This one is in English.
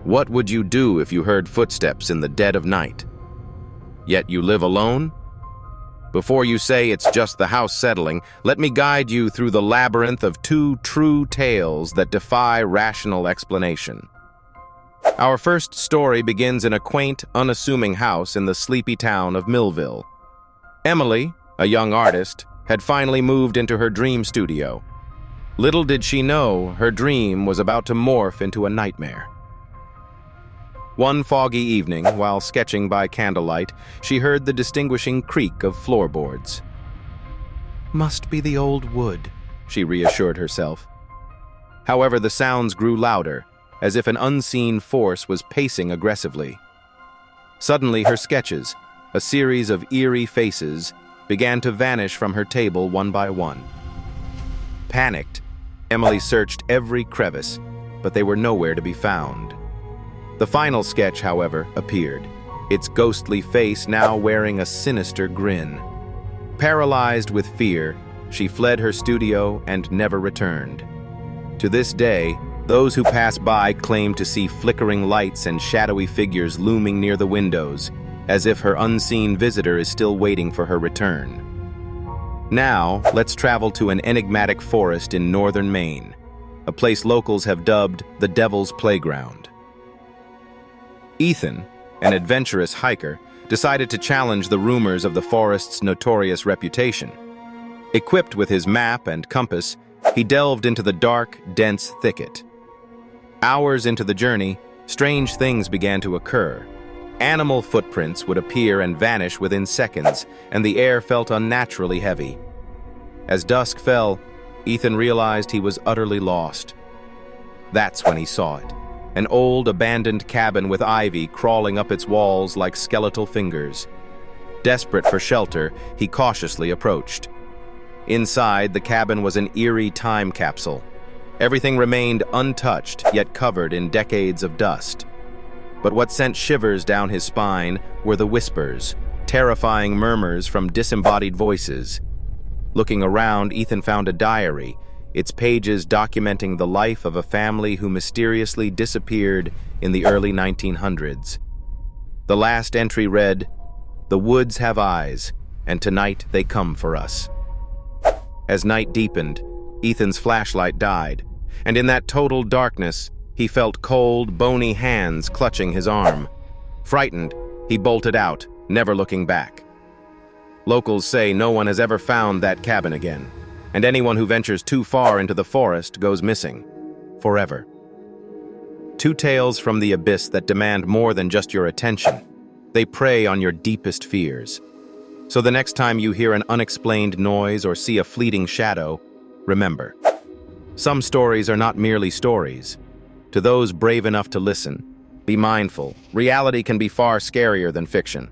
What would you do if you heard footsteps in the dead of night? Yet you live alone? Before you say it's just the house settling, let me guide you through the labyrinth of two true tales that defy rational explanation. Our first story begins in a quaint, unassuming house in the sleepy town of Millville. Emily, a young artist, had finally moved into her dream studio. Little did she know her dream was about to morph into a nightmare. One foggy evening, while sketching by candlelight, she heard the distinguishing creak of floorboards. "Must be the old wood," she reassured herself. However, the sounds grew louder, as if an unseen force was pacing aggressively. Suddenly, her sketches, a series of eerie faces, began to vanish from her table one by one. Panicked, Emily searched every crevice, but they were nowhere to be found. The final sketch, however, appeared, its ghostly face now wearing a sinister grin. Paralyzed with fear, she fled her studio and never returned. To this day, those who pass by claim to see flickering lights and shadowy figures looming near the windows, as if her unseen visitor is still waiting for her return. Now, let's travel to an enigmatic forest in northern Maine, a place locals have dubbed the Devil's Playground. Ethan, an adventurous hiker, decided to challenge the rumors of the forest's notorious reputation. Equipped with his map and compass, he delved into the dark, dense thicket. Hours into the journey, strange things began to occur. Animal footprints would appear and vanish within seconds, and the air felt unnaturally heavy. As dusk fell, Ethan realized he was utterly lost. That's when he saw it. An old, abandoned cabin with ivy crawling up its walls like skeletal fingers. Desperate for shelter, he cautiously approached. Inside, the cabin was an eerie time capsule. Everything remained untouched, yet covered in decades of dust. But what sent shivers down his spine were the whispers, terrifying murmurs from disembodied voices. Looking around, Ethan found a diary, its pages documenting the life of a family who mysteriously disappeared in the early 1900s. The last entry read, "The woods have eyes, and tonight they come for us." As night deepened, Ethan's flashlight died, and in that total darkness, he felt cold, bony hands clutching his arm. Frightened, he bolted out, never looking back. Locals say no one has ever found that cabin again, and anyone who ventures too far into the forest goes missing, forever. Two tales from the abyss that demand more than just your attention. They prey on your deepest fears. So the next time you hear an unexplained noise or see a fleeting shadow, remember, some stories are not merely stories. To those brave enough to listen, be mindful. Reality can be far scarier than fiction.